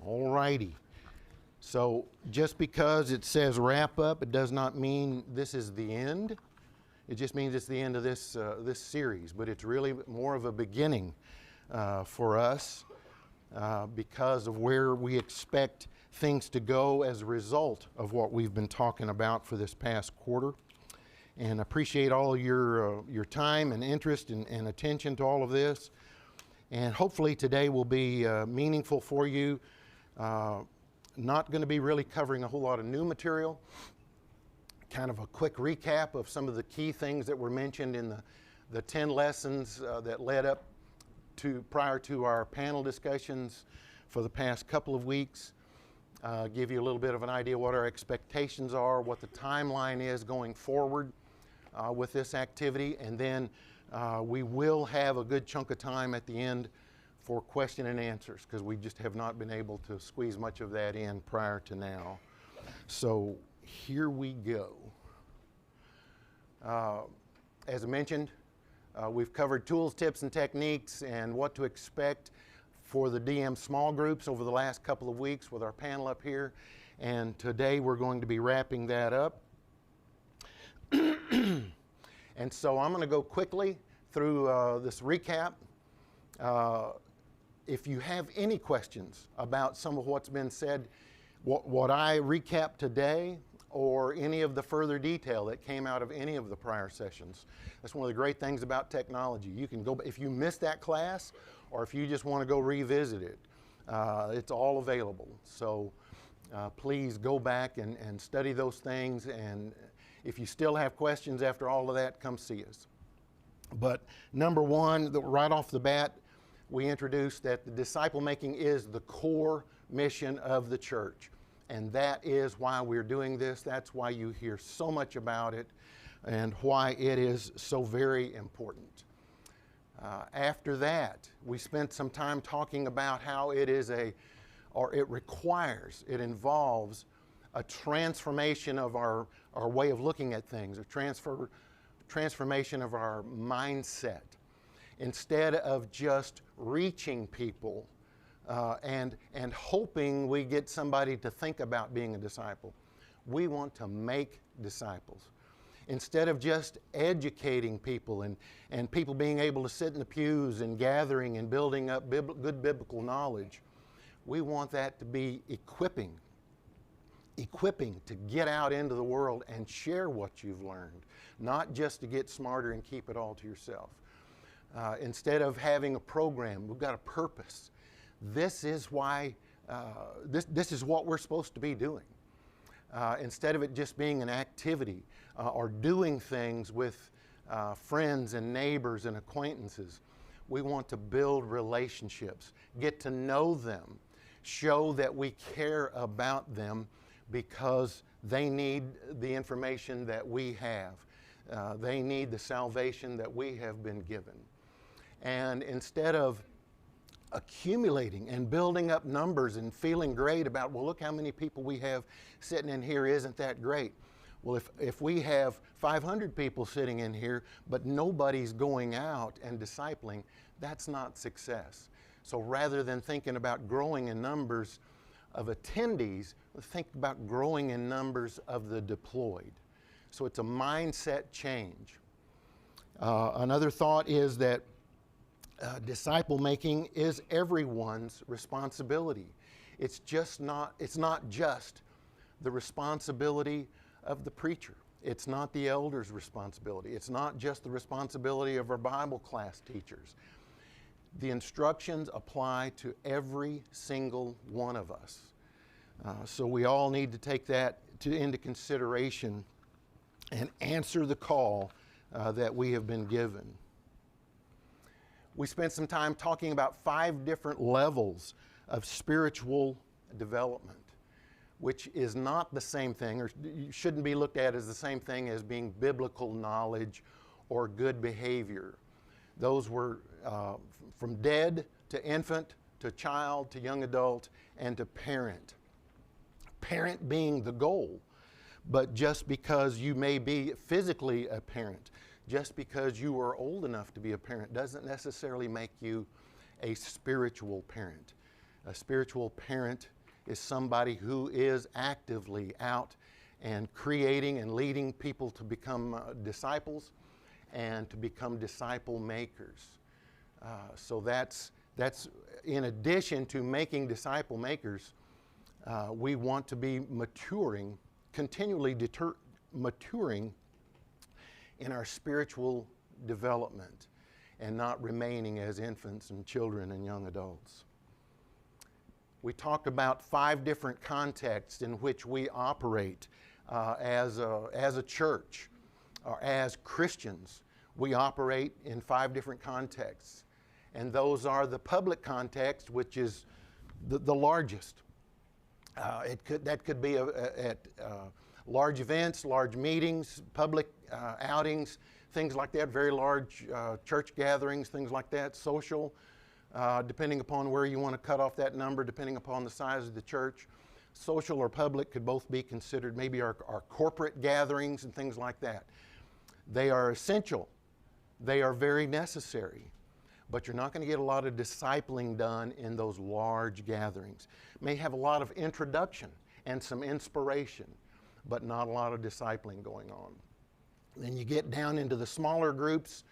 All righty. So just because it says wrap up, it does not mean this is the end. It just means it's the end of this series. But it's really more of a beginning for us because of where we expect things to go as a result of what we've been talking about for this past quarter. And appreciate all your time and interest and attention to all of this. And hopefully today will be meaningful for you. Not going to be really covering a whole lot of new material. Kind of a quick recap of some of the key things that were mentioned in the 10 lessons that led up to prior to our panel discussions for the past couple of weeks. Give you a little bit of an idea what our expectations are, what the timeline is going forward with this activity, and then we will have a good chunk of time at the end for question and answers because we just have not been able to squeeze much of that in prior to now. So here we go. As I mentioned, we've covered tools, tips, and techniques and what to expect for the DM small groups over the last couple of weeks with our panel up here. And today we're going to be wrapping that up. And so I'm going to go quickly through this recap. If you have any questions about some of what's been said, what I recapped today, or any of the further detail that came out of any of the prior sessions, that's one of the great things about technology. You can go, if you missed that class, or if you just want to go revisit it, it's all available. So please go back and study those things, and if you still have questions after all of that, come see us. But number one, right off the bat, we introduced that the disciple making is the core mission of the church. And that is why we're doing this. That's why you hear so much about it and why it is so very important. After that, we spent some time talking about how it is it involves a transformation of our way of looking at things, a transformation of our mindset. Instead of just reaching people and hoping we get somebody to think about being a disciple, we want to make disciples. Instead of just educating people and people being able to sit in the pews and gathering and building up good biblical knowledge, we want that to be equipping to get out into the world and share what you've learned, not just to get smarter and keep it all to yourself. Instead of having a program, we've got a purpose. This is why, this is what we're supposed to be doing. Instead of it just being an activity or doing things with friends and neighbors and acquaintances, we want to build relationships, get to know them, show that we care about them because they need the information that we have. They need the salvation that we have been given. And instead of accumulating and building up numbers and feeling great about, well, look how many people we have sitting in here, isn't that great? Well, if we have 500 people sitting in here, but nobody's going out and discipling, that's not success. So rather than thinking about growing in numbers of attendees, think about growing in numbers of the deployed. So it's a mindset change. Another thought is that disciple making is everyone's responsibility. It's not just the responsibility of the preacher. It's not the elder's responsibility. It's not just the responsibility of our Bible class teachers. The instructions apply to every single one of us. So we all need to take that into consideration and answer the call that we have been given. We spent some time talking about 5 different levels of spiritual development, which is not the same thing, or shouldn't be looked at as the same thing as being biblical knowledge or good behavior. Those were from dead to infant to child to young adult and to parent. Parent being the goal, but just because you may be physically a parent, just because you are old enough to be a parent doesn't necessarily make you a spiritual parent. A spiritual parent is somebody who is actively out and creating and leading people to become disciples and to become disciple makers. So that's in addition to making disciple makers, we want to be maturing, continually maturing in our spiritual development and not remaining as infants and children and young adults. We talked about 5 different contexts in which we operate as a church or as Christians. We operate in 5 different contexts, and those are the public context, which is the largest. That could be at large events, large meetings, public outings, things like that, very large church gatherings, things like that, social, depending upon where you want to cut off that number, depending upon the size of the church. Social or public could both be considered, maybe our corporate gatherings and things like that. They are essential. They are very necessary. But you're not going to get a lot of discipling done in those large gatherings. May have a lot of introduction and some inspiration, but not a lot of discipling going on. Then you get down into the smaller groups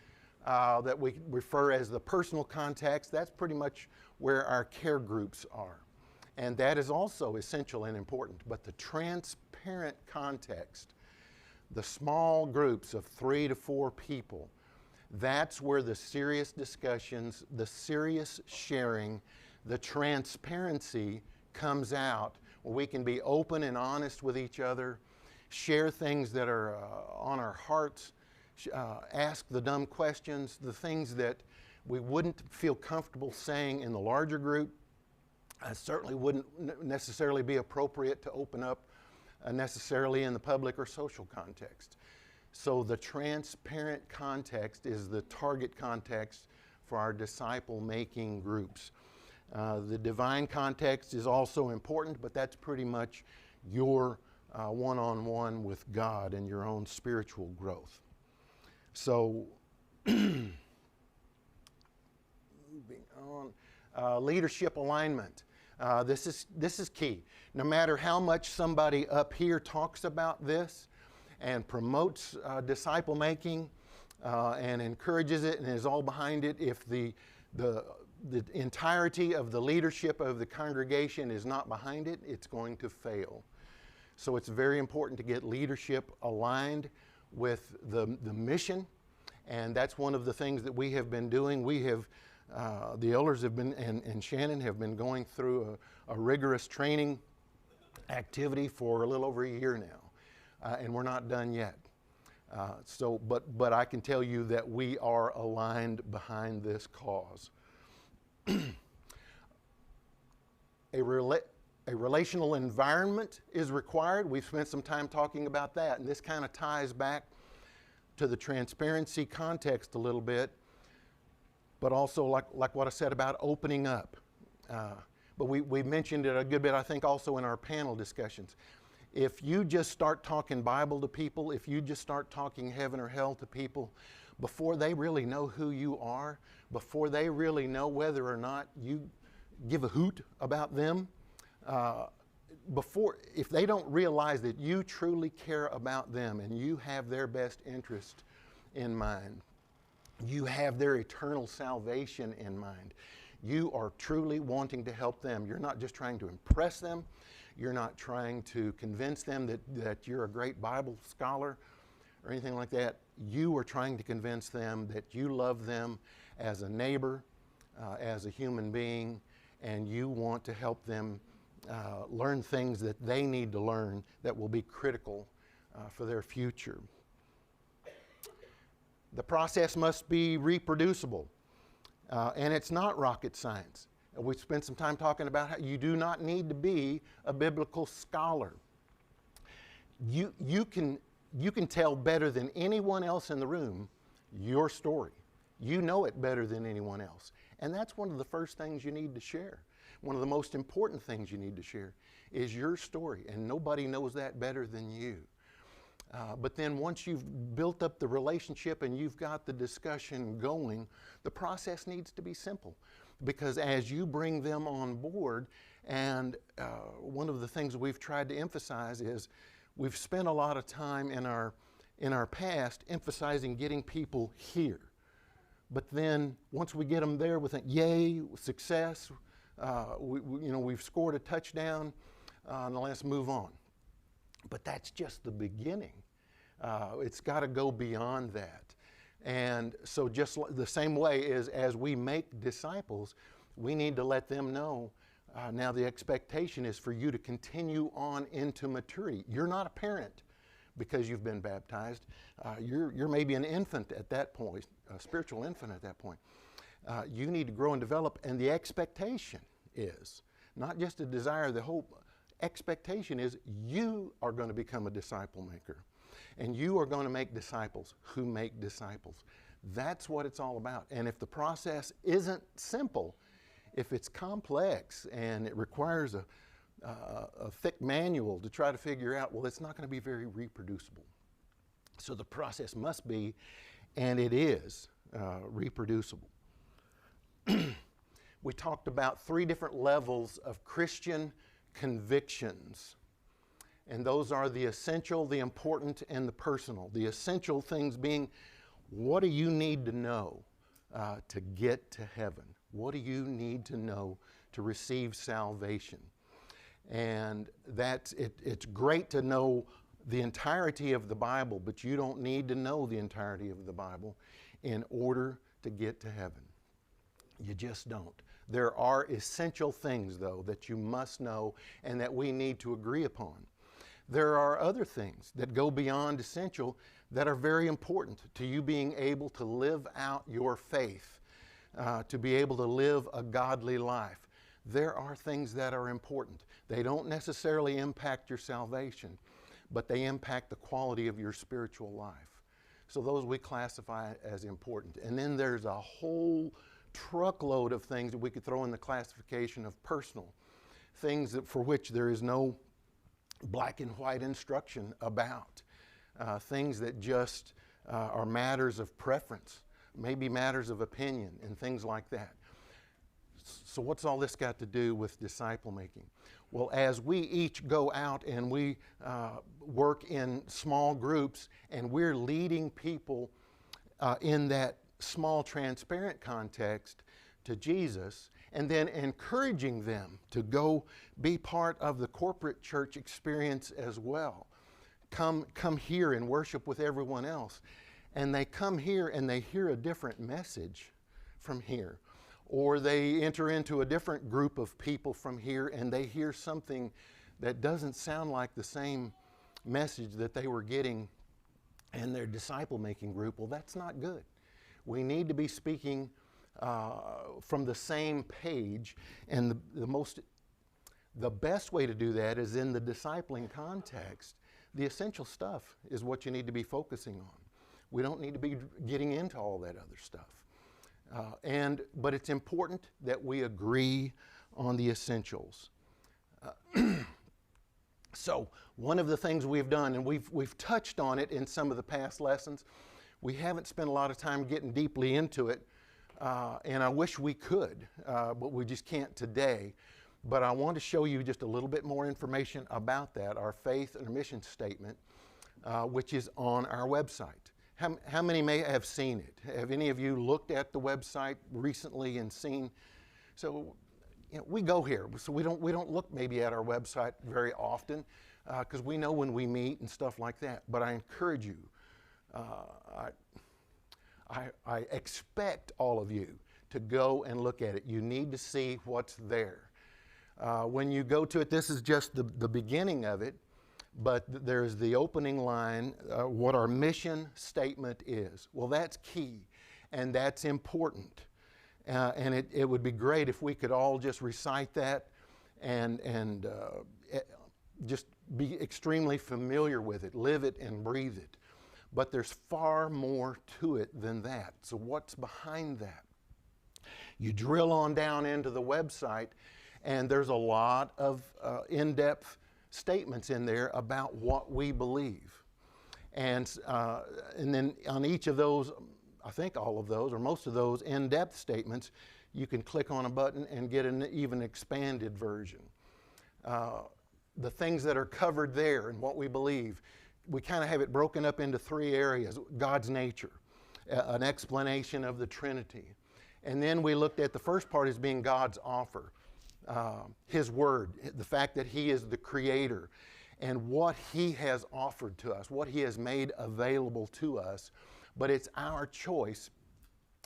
that we refer as the personal context. That's pretty much where our care groups are. And that is also essential and important. But the transparent context, the small groups of 3 to 4 people, that's where the serious discussions, the serious sharing, the transparency comes out, where we can be open and honest with each other, share things that are on our hearts, ask the dumb questions, the things that we wouldn't feel comfortable saying in the larger group. Certainly wouldn't necessarily be appropriate to open up necessarily in the public or social context. So the transparent context is the target context for our disciple-making groups. The divine context is also important, but that's pretty much your one-on-one with God and your own spiritual growth. So, moving on, leadership alignment. This is key. No matter how much somebody up here talks about this and promotes disciple making and encourages it and is all behind it, if the entirety of the leadership of the congregation is not behind it, it's going to fail. So it's very important to get leadership aligned with the mission, and that's one of the things that we have been doing. We have, the elders have been, and Shannon have been going through a rigorous training activity for a little over a year now, and we're not done yet. But I can tell you that we are aligned behind this cause. A relational environment is required. We've spent some time talking about that, and this kind of ties back to the transparency context a little bit, but also like what I said about opening up. But we mentioned it a good bit, I think, also in our panel discussions. If you just start talking Bible to people, if you just start talking heaven or hell to people, before they really know who you are, before they really know whether or not you give a hoot about them, if they don't realize that you truly care about them and you have their best interest in mind, you have their eternal salvation in mind, you are truly wanting to help them. You're not just trying to impress them. You're not trying to convince them that you're a great Bible scholar or anything like that. You are trying to convince them that you love them as a neighbor, as a human being, and you want to help them learn things that they need to learn that will be critical for their future. The process must be reproducible, and it's not rocket science. We spent some time talking about how you do not need to be a biblical scholar. You can tell better than anyone else in the room your story. You know it better than anyone else. And that's one of the first things you need to share. One of the most important things you need to share is your story, and nobody knows that better than you. But then once you've built up the relationship and you've got the discussion going, the process needs to be simple. Because as you bring them on board, And one of the things we've tried to emphasize is we've spent a lot of time in our past emphasizing getting people here. But then once we get them there, we think, yay, success, we've scored a touchdown, and let's move on. But that's just the beginning. It's got to go beyond that. And so just the same way is as we make disciples, we need to let them know, now the expectation is for you to continue on into maturity. You're not a parent because you've been baptized. You're maybe an infant at that point, a spiritual infant at that point. You need to grow and develop, and the expectation is, not just a desire, the hope, expectation is you are going to become a disciple maker. And you are going to make disciples who make disciples. That's what it's all about. And if the process isn't simple, if it's complex and it requires a thick manual to try to figure out, well, it's not going to be very reproducible. So the process must be, and it is, reproducible. We talked about 3 different levels of Christian convictions. And those are the essential, the important, and the personal. The essential things being, what do you need to know to get to heaven? What do you need to know to receive salvation? And it's great to know the entirety of the Bible, but you don't need to know the entirety of the Bible in order to get to heaven. You just don't. There are essential things, though, that you must know and that we need to agree upon. There are other things that go beyond essential that are very important to you being able to live out your faith, to be able to live a godly life. There are things that are important. They don't necessarily impact your salvation, but they impact the quality of your spiritual life. So those we classify as important. And then there's a whole truckload of things that we could throw in the classification of personal, things that for which there is no black and white instruction about, things that just are matters of preference, maybe matters of opinion and things like that. So what's all this got to do with disciple making? Well, as we each go out and we work in small groups and we're leading people in that small transparent context to Jesus, and then encouraging them to go be part of the corporate church experience as well. Come here and worship with everyone else. And they come here and they hear a different message from here. Or they enter into a different group of people from here and they hear something that doesn't sound like the same message that they were getting in their disciple-making group. Well, that's not good. We need to be speaking from the same page, and the best way to do that is in the discipling context. The essential stuff is what you need to be focusing on. We don't need to be getting into all that other stuff. But it's important that we agree on the essentials. So one of the things we've done, and we've touched on it in some of the past lessons, we haven't spent a lot of time getting deeply into it, and I wish we could, but we just can't today. But I want to show you just a little bit more information about that, our faith and mission statement, which is on our website. How many may have seen it? Have any of you looked at the website recently and seen? So we go here, so we don't look maybe at our website very often because we know when we meet and stuff like that. But I encourage you, I expect all of you to go and look at it. You need to see what's there. When you go to it, this is just the beginning of it, but there's the opening line, what our mission statement is. Well, that's key, and that's important. And it would be great if we could all just recite that and just be extremely familiar with it, live it and breathe it. But there's far more to it than that. So what's behind that? You drill on down into the website, and there's a lot of in-depth statements in there about what we believe. And then on each of those, I think all of those, or most of those in-depth statements, you can click on a button and get an even expanded version. the things that are covered there and what we believe. We kind of have it broken up into three areas: God's nature, an explanation of the Trinity. And then we looked at the first part as being God's offer, His Word, the fact that He is the Creator, and what He has offered to us, what He has made available to us. But it's our choice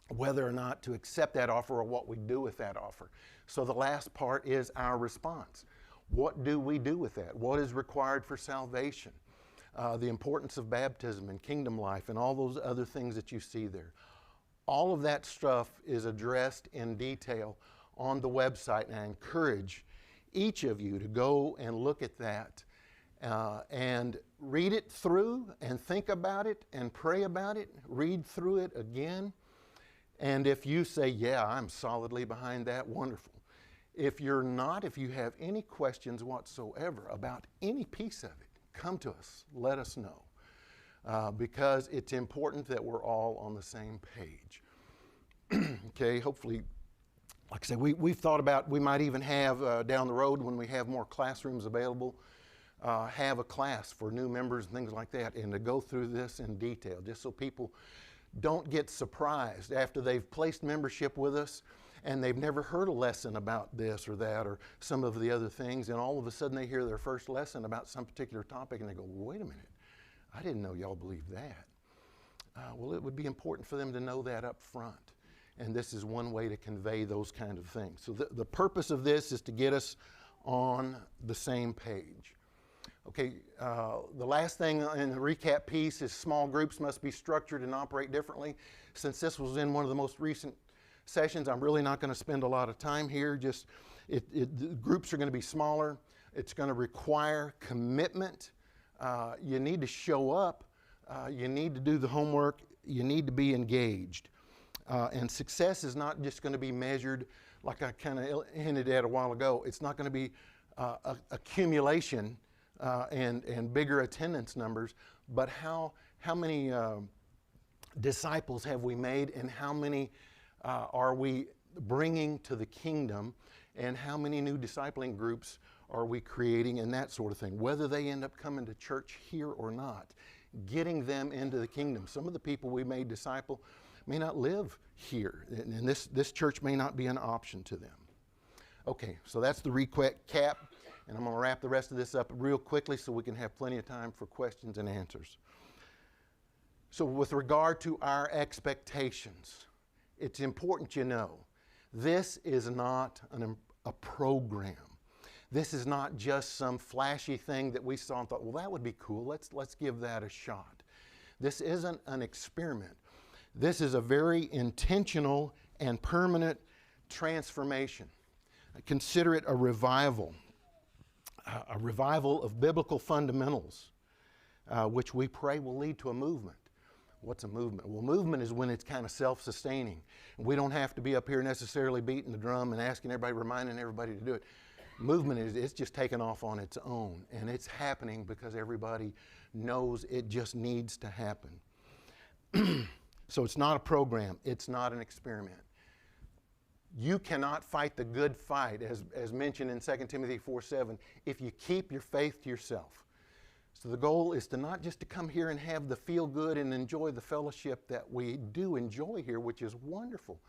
whether or not to accept that offer or what we do with that offer. So the last part is our response. What do we do with that? What is required for salvation? The importance of baptism and kingdom life and all those other things that you see there. All of that stuff is addressed in detail on the website, and I encourage each of you to go and look at that and read it through and think about it and pray about it. Read through it again. And if you say, yeah, I'm solidly behind that, wonderful. If you're not, if you have any questions whatsoever about any piece of it, come to us, let us know, because it's important that we're all on the same page. Okay, hopefully, like I said, we've thought about, we might even have down the road when we have more classrooms available, have a class for new members and things like that, and to go through this in detail, just so people don't get surprised after they've placed membership with us and they've never heard a lesson about this or that or some of the other things, and all of a sudden they hear their first lesson about some particular topic and they go, wait a minute, I didn't know y'all believed that. Well, it would be important for them to know that up front, and this is one way to convey those kind of things. So the purpose of this is to get us on the same page. Okay, the last thing in the recap piece is small groups must be structured and operate differently. Since this was in one of the most recent sessions, I'm really not going to spend a lot of time here. Just the groups are going to be smaller. It's going to require commitment. You need to show up. You need to do the homework. You need to be engaged. And success is not just going to be measured, like I kind of hinted at a while ago. It's not going to be accumulation and bigger attendance numbers, but how many disciples have we made, and how many are we bringing to the kingdom, and how many new discipling groups are we creating, and that sort of thing. Whether they end up coming to church here or not, getting them into the kingdom. Some of the people we made disciple may not live here, and this church may not be an option to them. Okay, so that's the recap, and I'm going to wrap the rest of this up real quickly so we can have plenty of time for questions and answers. So with regard to our expectations, it's important you know, this is not a program. This is not just some flashy thing that we saw and thought, well, that would be cool. Let's give that a shot. This isn't an experiment. This is a very intentional and permanent transformation. Consider it a revival of biblical fundamentals, which we pray will lead to a movement. What's a movement? Well, movement is when it's kind of self-sustaining. We don't have to be up here necessarily beating the drum and asking everybody, reminding everybody to do it. Movement it's just taken off on its own, and it's happening because everybody knows it just needs to happen. So it's not a program. It's not an experiment. You cannot fight the good fight, as mentioned in 2 Timothy 4:7, if you keep your faith to yourself. So the goal is to not just to come here and have the feel good and enjoy the fellowship that we do enjoy here, which is wonderful,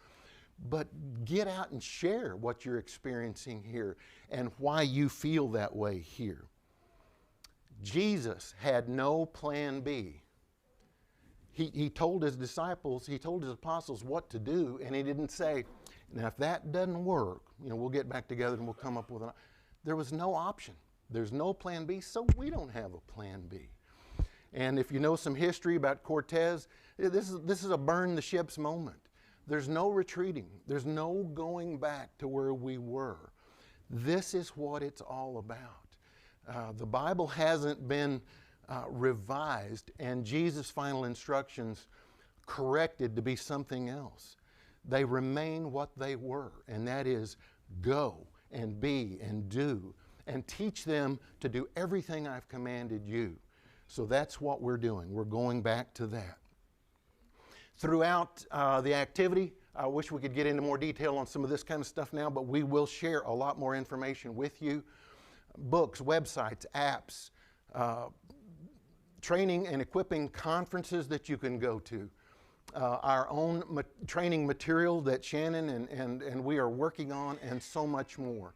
but get out and share what you're experiencing here and why you feel that way here. Jesus had no plan B. He told his disciples, he told his apostles what to do, and he didn't say, now if that doesn't work, we'll get back together and we'll come up with an option. There was no option. There's no plan B, so we don't have a plan B. And if you know some history about Cortez, this is a burn the ships moment. There's no retreating. There's no going back to where we were. This is what it's all about. The Bible hasn't been revised and Jesus' final instructions corrected to be something else. They remain what they were, and that is go and be and do and teach them to do everything I've commanded you. So that's what we're doing. We're going back to that. Throughout the activity, I wish we could get into more detail on some of this kind of stuff now, but we will share a lot more information with you. books, websites, apps, training and equipping conferences that you can go to, our own training material that Shannon and we are working on, and so much more.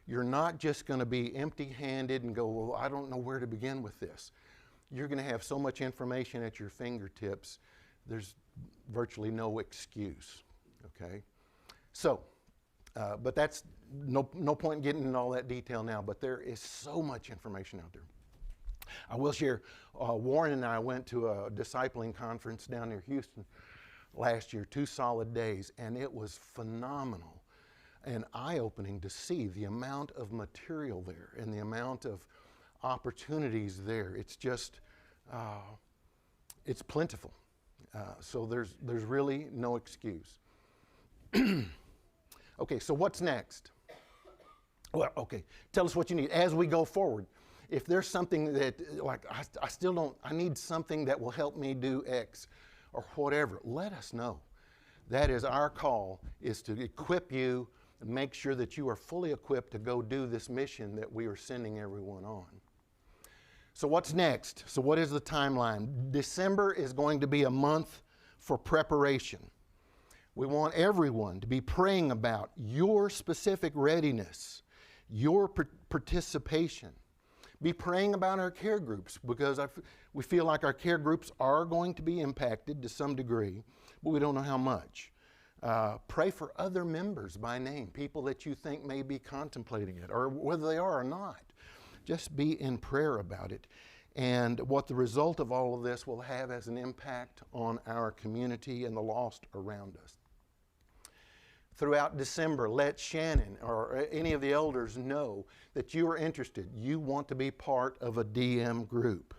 You're not just going to be empty-handed and go, well, I don't know where to begin with this. You're going to have so much information at your fingertips, there's virtually no excuse, okay? So, but that's no point in getting into all that detail now, but there is so much information out there. I will share, Warren and I went to a discipling conference down near Houston last year, 2 solid days, and it was phenomenal and eye-opening to see the amount of material there and the amount of opportunities there. It's just, it's plentiful. So there's really no excuse. Okay, so what's next? Well, okay, tell us what you need as we go forward. If there's something that, like, I still don't, I need something that will help me do X or whatever, let us know. That is our call, is to equip you and make sure that you are fully equipped to go do this mission that we are sending everyone on. So what's next? So what is the timeline? December is going to be a month for preparation. We want everyone to be praying about your specific readiness, your participation. Be praying about our care groups, because we feel like our care groups are going to be impacted to some degree, but we don't know how much. Pray for other members by name, people that you think may be contemplating it, or whether they are or not. Just be in prayer about it, and what the result of all of this will have as an impact on our community and the lost around us. Throughout December, let Shannon or any of the elders know that you are interested. You want to be part of a DM group.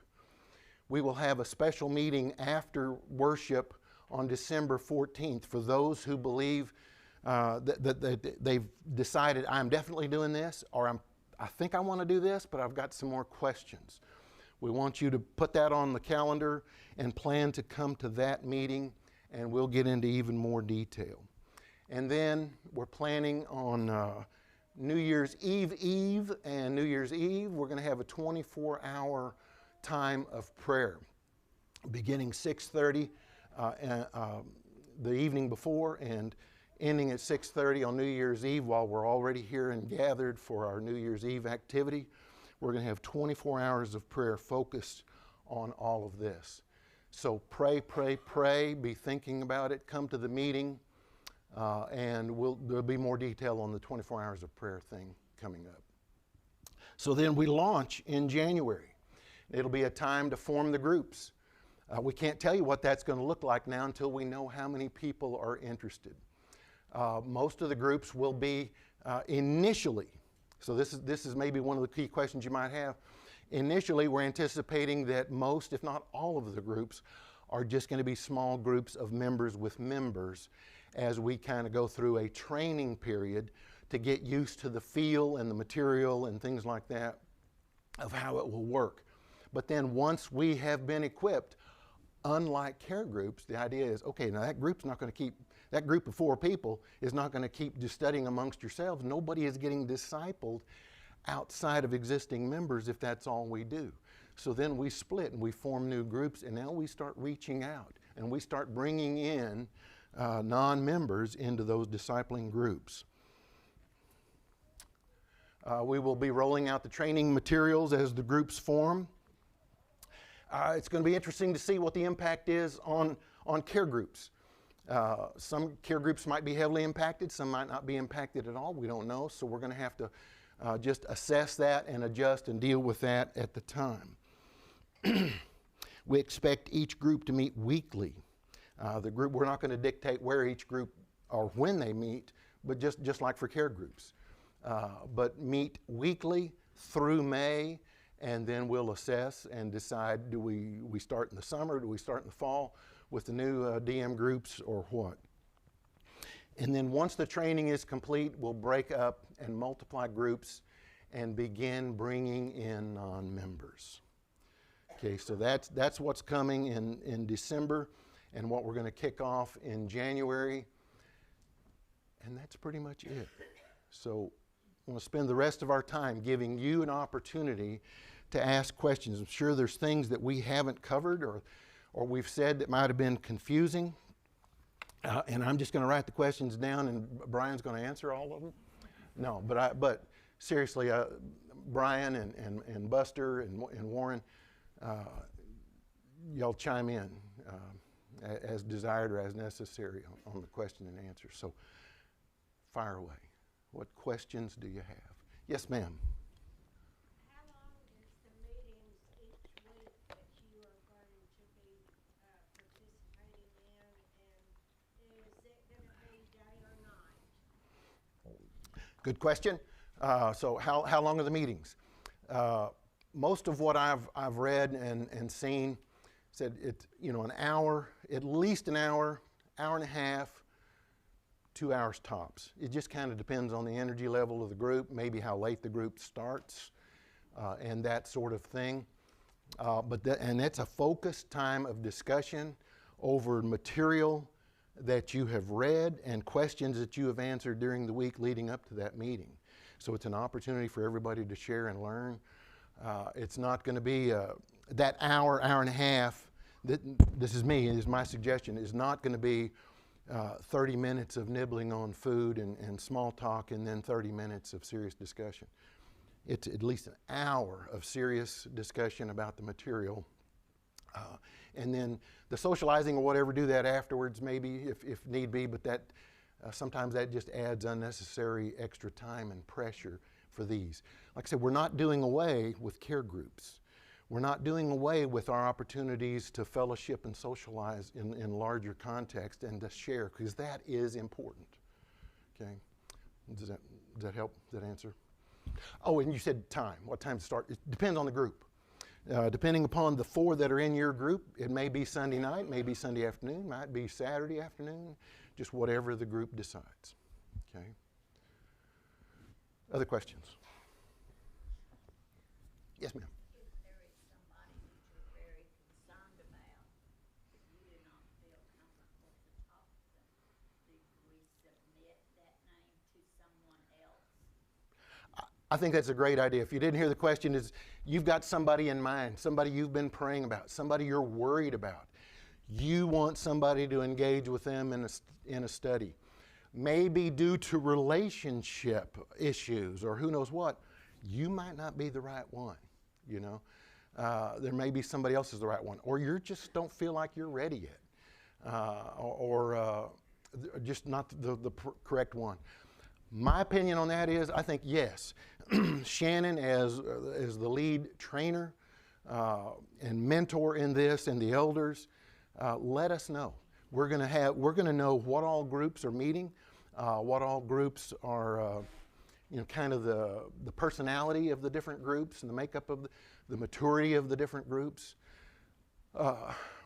We will have a special meeting after worship on December 14th for those who believe that they've decided, I'm definitely doing this, or I think I want to do this, but I've got some more questions. We want you to put that on the calendar and plan to come to that meeting, and we'll get into even more detail. And then we're planning on New Year's Eve and New Year's Eve. We're going to have a 24-hour time of prayer, beginning 6:30 the evening before and ending at 6:30 on New Year's Eve. While we're already here and gathered for our New Year's Eve activity, we're going to have 24 hours of prayer focused on all of this. So pray, pray, pray. Be thinking about it. Come to the meeting. And there'll be more detail on the 24 hours of prayer thing coming up. So then we launch in January. It'll be a time to form the groups. We can't tell you what that's going to look like now until we know how many people are interested. Most of the groups will be initially, so this is maybe one of the key questions you might have. Initially, we're anticipating that most, if not all of the groups, are just going to be small groups of members with members, as we kind of go through a training period to get used to the feel and the material and things like that of how it will work. But then once we have been equipped, unlike care groups, the idea is, okay, now that group's not going to keep, that group of 4 people is not going to keep just studying amongst yourselves. Nobody is getting discipled outside of existing members if that's all we do. So then we split and we form new groups, and now we start reaching out and we start bringing in non-members into those discipling groups. We will be rolling out the training materials as the groups form. It's going to be interesting to see what the impact is on care groups. Some care groups might be heavily impacted, some might not be impacted at all. We don't know, so we're going to have to just assess that and adjust and deal with that at the time. We expect each group to meet weekly. The group, we're not going to dictate where each group or when they meet, but just like for care groups. But meet weekly through May, and then we'll assess and decide, do we start in the summer, do we start in the fall with the new DM groups, or what? And then once the training is complete, we'll break up and multiply groups and begin bringing in non-members. Okay, so that's what's coming in December and what we're going to kick off in January. And that's pretty much it. So want to spend the rest of our time giving you an opportunity to ask questions. I'm sure there's things that we haven't covered or we've said that might have been confusing. And I'm just going to write the questions down and Brian's going to answer all of them. No, but seriously, Brian and Buster and Warren, y'all chime in as desired or as necessary on the question and answer. So fire away. What questions do you have? Yes, ma'am. How long is the meetings each week that you are going to be participating in, and is it going to be day or night? Good question. So how long are the meetings? Most of what I've read and seen said it's an hour, at least an hour, hour and a half, 2 hours tops. It just kind of depends on the energy level of the group, maybe how late the group starts, and that sort of thing. And that's a focused time of discussion over material that you have read and questions that you have answered during the week leading up to that meeting. So it's an opportunity for everybody to share and learn. It's not going to be that hour, hour and a half. This is me, this is my suggestion, is not going to be 30 minutes of nibbling on food and small talk and then 30 minutes of serious discussion. It's at least an hour of serious discussion about the material. And then the socializing or whatever, do that afterwards maybe if need be, but that sometimes that just adds unnecessary extra time and pressure for these. Like I said, we're not doing away with care groups. We're not doing away with our opportunities to fellowship and socialize in larger context and to share, because that is important. Okay, does that help? Does that answer? Oh, and you said time. What time to start? It depends on the group. Depending upon the 4 that are in your group, it may be Sunday night, maybe Sunday afternoon, might be Saturday afternoon, just whatever the group decides. Okay. Other questions? Yes, ma'am. I think that's a great idea. If you didn't hear the question, is you've got somebody in mind, somebody you've been praying about, somebody you're worried about. You want somebody to engage with them in a study. Maybe due to relationship issues or who knows what, you might not be the right one, you know. There may be somebody else is the right one, or you just don't feel like you're ready yet, or just not the correct one. My opinion on that is, I think yes, Shannon as the lead trainer and mentor in this, and the elders, let us know. We're going to know what all groups are meeting, what all groups are, kind of the personality of the different groups and the makeup of the maturity of the different groups.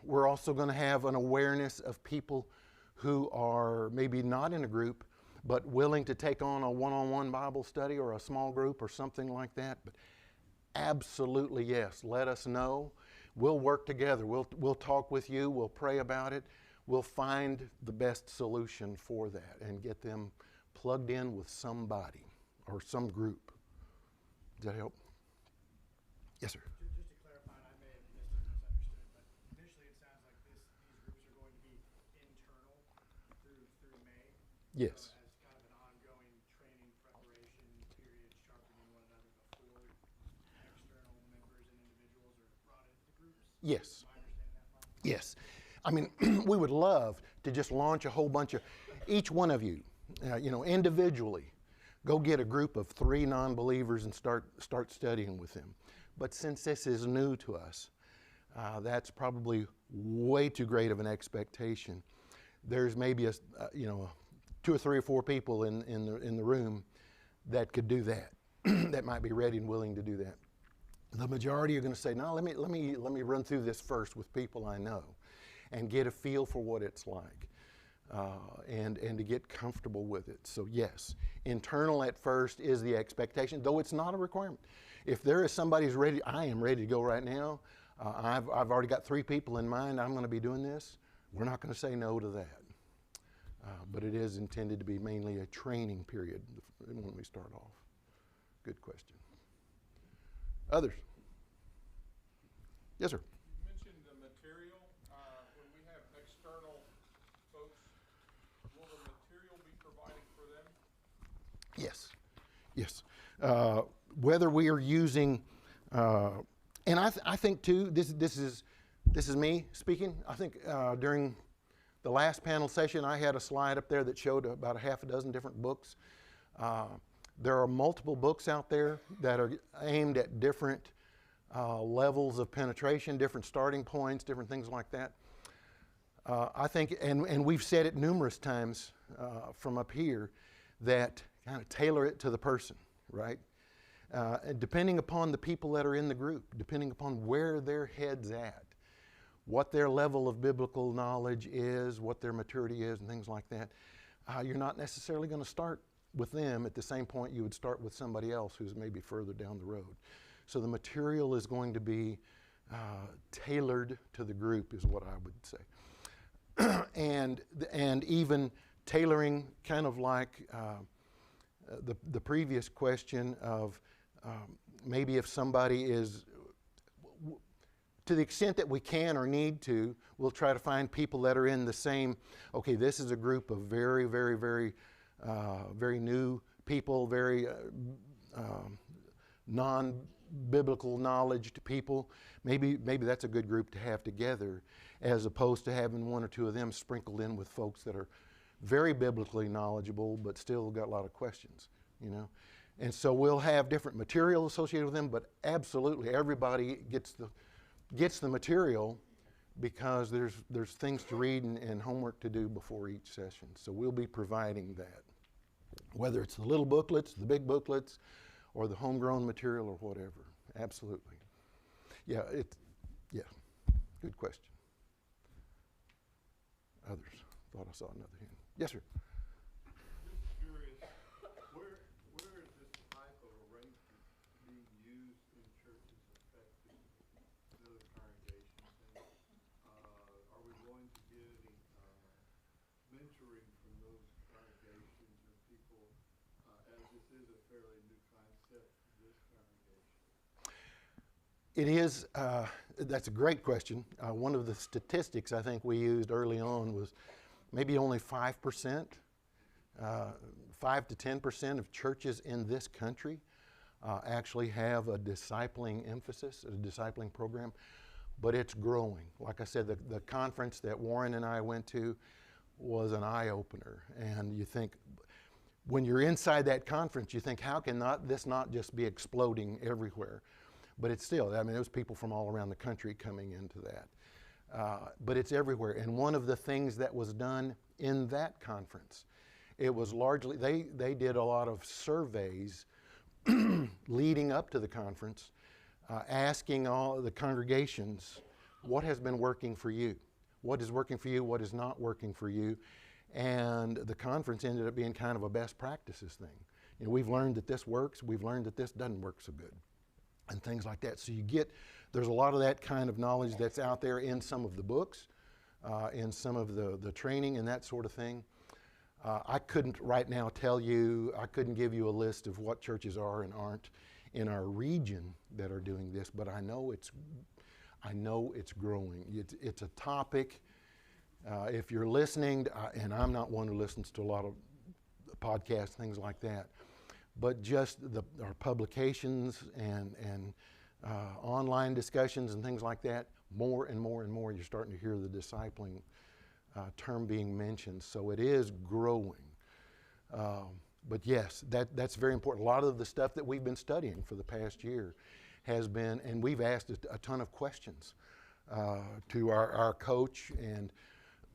We're also going to have an awareness of people who are maybe not in a group, but willing to take on a one-on-one Bible study or a small group or something like that. But absolutely yes, let us know. We'll work together. We'll talk with you. We'll pray about it. We'll find the best solution for that and get them plugged in with somebody or some group. Does that help? Yes, sir. Just to clarify, and I may have misunderstood, but initially it sounds like these groups are going to be internal through May. Yes. As kind of an ongoing training preparation period, sharpening one another before external members and individuals are brought into the groups. Yes. Am I understanding that right? Yes. I mean, we would love to just launch a whole bunch of, each one of you, individually, go get a group of 3 non-believers and start studying with them. But since this is new to us, that's probably way too great of an expectation. There's maybe 2 or 3 or 4 people in the room that could do that, that might be ready and willing to do that. The majority are going to say, no, let me run through this first with people I know and get a feel for what it's like, and to get comfortable with it. So yes, internal at first is the expectation, though it's not a requirement. If there is somebody who's ready, I am ready to go right now. I've already got 3 people in mind. I'm going to be doing this. We're not going to say no to that. But it is intended to be mainly a training period when we start off. Good question. Others? Yes, sir. You mentioned the material. When we have external folks, will the material be provided for them? Yes, yes. Whether we are using, and I think too, this is me speaking. I think during the last panel session, I had a slide up there that showed about a half a dozen different books. There are multiple books out there that are aimed at different levels of penetration, different starting points, different things like that. I think, and we've said it numerous times from up here, that kind of tailor it to the person, right? And depending upon the people that are in the group, depending upon where their head's at, what their level of biblical knowledge is, what their maturity is, and things like that, you're not necessarily going to start with them at the same point you would start with somebody else who's maybe further down the road. So the material is going to be tailored to the group is what I would say. and even tailoring, kind of like the previous question of maybe if somebody is, to the extent that we can or need to, we'll try to find people that are in the same, okay, this is a group of very, very, very, very new people, very non-biblical knowledge to people. Maybe that's a good group to have together, as opposed to having one or two of them sprinkled in with folks that are very biblically knowledgeable but still got a lot of questions, you know. And so we'll have different material associated with them, but absolutely everybody gets the material, because there's things to read and homework to do before each session. So we'll be providing that, whether it's the little booklets, the big booklets, or the homegrown material or whatever. Absolutely. Yeah, good question. Others? Thought I saw another hand. Yes, sir. Just curious, where is this type of arrangement being used in churches affecting the other congregations? And are we going to get any mentoring from those congregations or people, as this is a fairly new concept for this congregation? It is, that's a great question. One of the statistics I think we used early on was maybe only 5%, 5 to 10% of churches in this country actually have a discipling emphasis, a discipling program, but it's growing. Like I said, the conference that Warren and I went to was an eye-opener, and you think, when you're inside that conference, you think, how can this not just be exploding everywhere? But it's still, I mean, there was people from all around the country coming into that. But it's everywhere. And one of the things that was done in that conference, it was largely, they did a lot of surveys leading up to the conference, asking all the congregations, what has been working for you? What is working for you? What is not working for you? And the conference ended up being kind of a best practices thing. You know, we've learned that this works. We've learned that this doesn't work so good, and things like that. So there's a lot of that kind of knowledge that's out there in some of the books, in some of the training and that sort of thing. I couldn't right now tell you, I couldn't give you a list of what churches are and aren't in our region that are doing this, but I know it's growing. It's a topic. If you're listening, and I'm not one who listens to a lot of podcasts, things like that, but just our publications and online discussions and things like that, more and more and more, you're starting to hear the discipling term being mentioned. So it is growing. But yes, that's very important. A lot of the stuff that we've been studying for the past year has been, and we've asked a ton of questions to our coach, and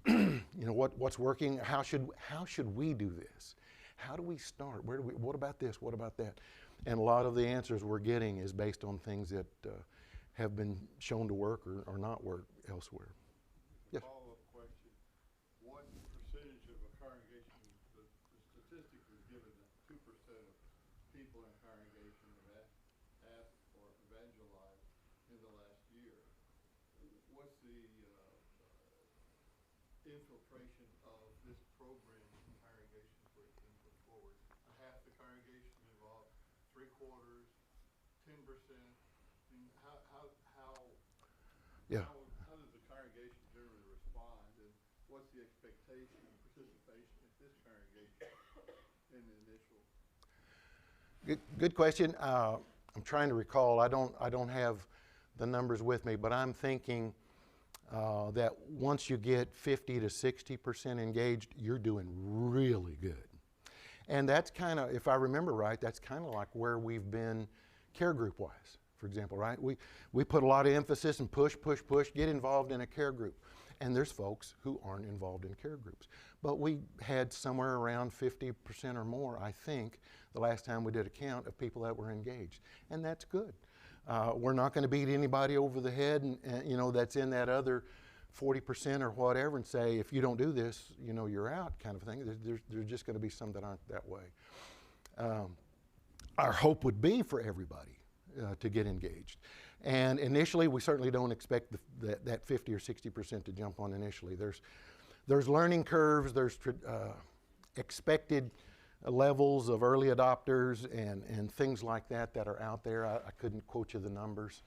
you know, what's working, how should we do this? How do we start? What about this? What about that? And a lot of the answers we're getting is based on things that have been shown to work or not work elsewhere. Yes. Follow-up question. What percentage of a congregation, the statistic was given that 2% of people in a congregation have asked or evangelized in the last year. What's the infiltration of this program in congregations where it's been put forward? A half the congregation involved, 3/4, 10%, Yeah. how does the congregation generally respond, and what's the expectation and participation at this congregation in the initial? Good question. I'm trying to recall. I don't have the numbers with me, but I'm thinking that once you get 50 to 60% engaged, you're doing really good. And that's kind of, if I remember right, that's kind of like where we've been care group wise, for example, right? We put a lot of emphasis and push, get involved in a care group. And there's folks who aren't involved in care groups. But we had somewhere around 50% or more, I think, the last time we did a count of people that were engaged. And that's good. We're not going to beat anybody over the head and that's in that other 40% or whatever and say, if you don't do this, you're out kind of thing. There's just going to be some that aren't that way. Our hope would be for everybody to get engaged. And initially, we certainly don't expect that 50 or 60% to jump on initially. There's learning curves, there's expected levels of early adopters and things like that are out there. I couldn't quote you the numbers.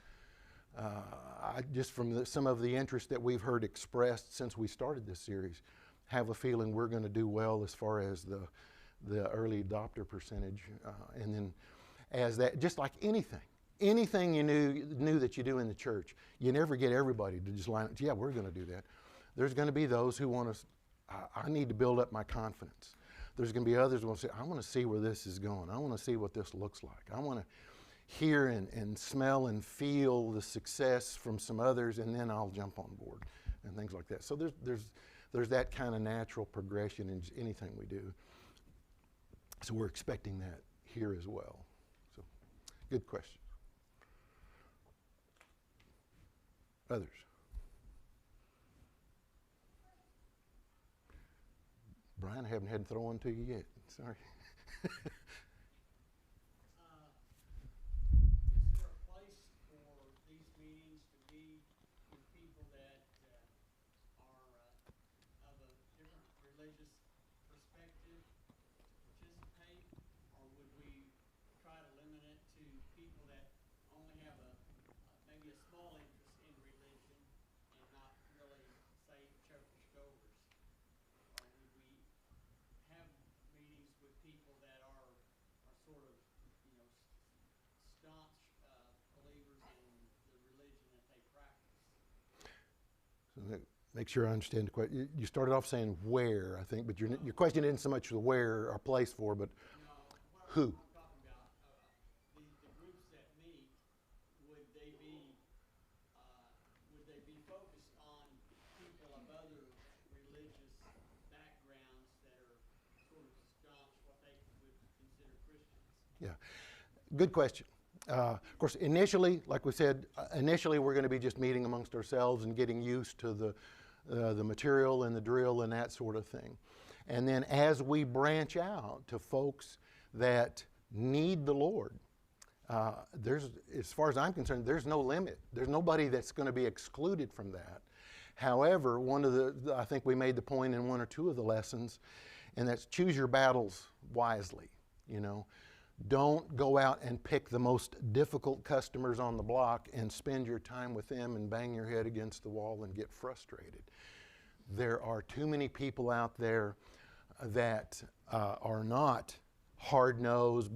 Just from some of the interest that we've heard expressed since we started this series, have a feeling we're going to do well as far as the early adopter percentage. And then as that, just like anything you knew that you do in the church, you never get everybody to just line up, yeah, we're going to do that. There's going to be those who want to, I need to build up my confidence. There's going to be others who want to say, I want to see where this is going. I want to see what this looks like. I want to hear and smell and feel the success from some others, and then I'll jump on board and things like that. So there's that kind of natural progression in anything we do. So we're expecting that here as well. So good question. Others? Brian, I haven't had to throw one to you yet. Sorry. Is there a place for these meetings to be with people that are of a different religious perspective to participate, or would we try to limit it to people that only have maybe a small interest in religion and not really, say, churchgoers? Or would we have meetings with people that are sort of, staunch believers in the religion that they practice? So make sure I understand the question. You started off saying where, I think, but your question isn't so much the where or place for, but No, what who? I'm talking about, the groups that meet, would they be focused on people of other religious backgrounds that are sort of staunch, what they would consider Christians? Yeah, good question. Of course, initially, like we said, we're going to be just meeting amongst ourselves and getting used to the material and the drill and that sort of thing. And then as we branch out to folks that need the Lord, as far as I'm concerned, there's no limit. There's nobody that's going to be excluded from that. However, I think we made the point in one or two of the lessons, and that's choose your battles wisely. Don't go out and pick the most difficult customers on the block and spend your time with them and bang your head against the wall and get frustrated. There are too many people out there that are not hard-nosed,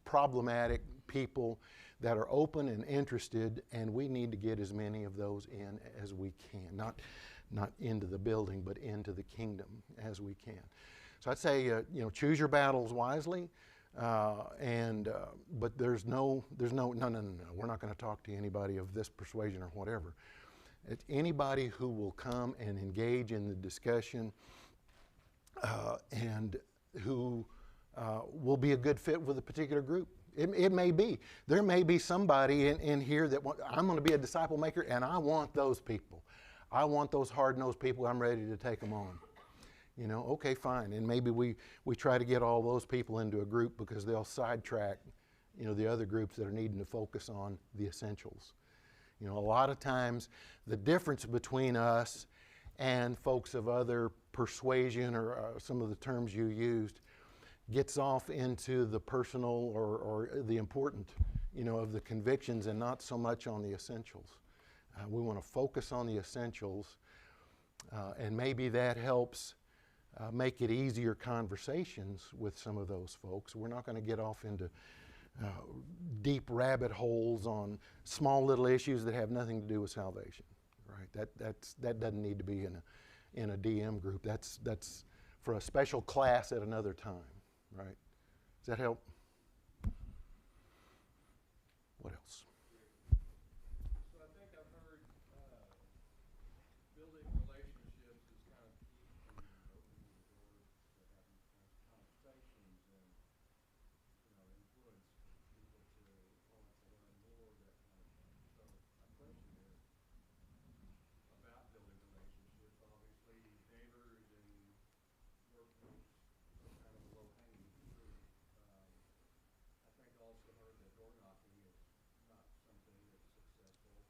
problematic people that are open and interested, and we need to get as many of those in as we can. Not into the building, but into the kingdom as we can. So I'd say, choose your battles wisely, but there's no, we're not going to talk to anybody of this persuasion or whatever. It's anybody who will come and engage in the discussion and who will be a good fit with a particular group. It may be. There may be somebody in here that I'm going to be a disciple maker, and I want those people. I want those hard-nosed people. I'm ready to take them on. Okay, fine. And maybe we try to get all those people into a group because they'll sidetrack, the other groups that are needing to focus on the essentials. A lot of times the difference between us and folks of other persuasion or some of the terms you used, gets off into the personal or the important, of the convictions and not so much on the essentials. We want to focus on the essentials, and maybe that helps make it easier conversations with some of those folks. We're not going to get off into deep rabbit holes on small little issues that have nothing to do with salvation, right? That doesn't need to be in a DM group. That's for a special class at another time, right? Does that help? What else? So I think I've heard building relationships is kind of key in opening the doors to having conversations and, influence people to want to learn more, that kind of thing. So my question is about building relationships. Obviously, neighbors and workmates are kind of a low-hanging fruit. I think I also heard that door knocking is not something that's successful.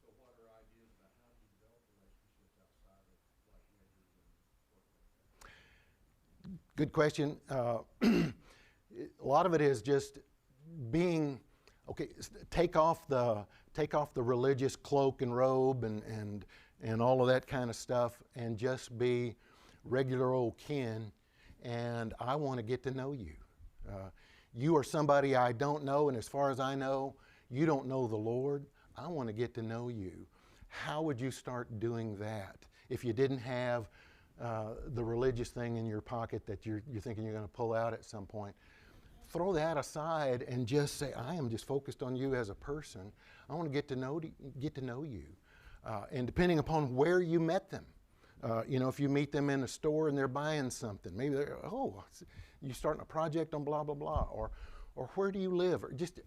So what are ideas about how to develop relationships outside of like neighbors and work like that? Good question. A lot of it is just being okay. Take off the religious cloak and robe and all of that kind of stuff, and just be regular old kin. And I want to get to know you. You are somebody I don't know, and as far as I know, you don't know the Lord. I want to get to know you. How would you start doing that if you didn't have the religious thing in your pocket that you're thinking you're going to pull out at some point? Throw that aside and just say, I am just focused on you as a person. I want to get to know you. And depending upon where you met them, if you meet them in a store and they're buying something, maybe they're, you starting a project on blah, blah, blah, or where do you live? Or just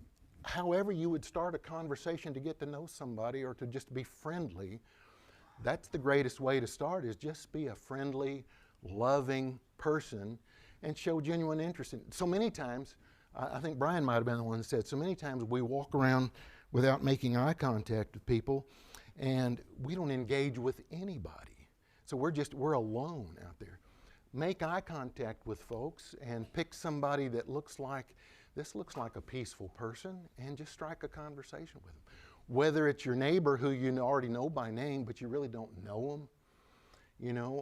however you would start a conversation to get to know somebody or to just be friendly. That's the greatest way to start, is just be a friendly, loving person and show genuine interest. So many times, I think Brian might have been the one that said, so many times we walk around without making eye contact with people, and we don't engage with anybody. So we're alone out there. Make eye contact with folks and pick somebody that looks like a peaceful person, and just strike a conversation with them. Whether it's your neighbor who you already know by name, but you really don't know them,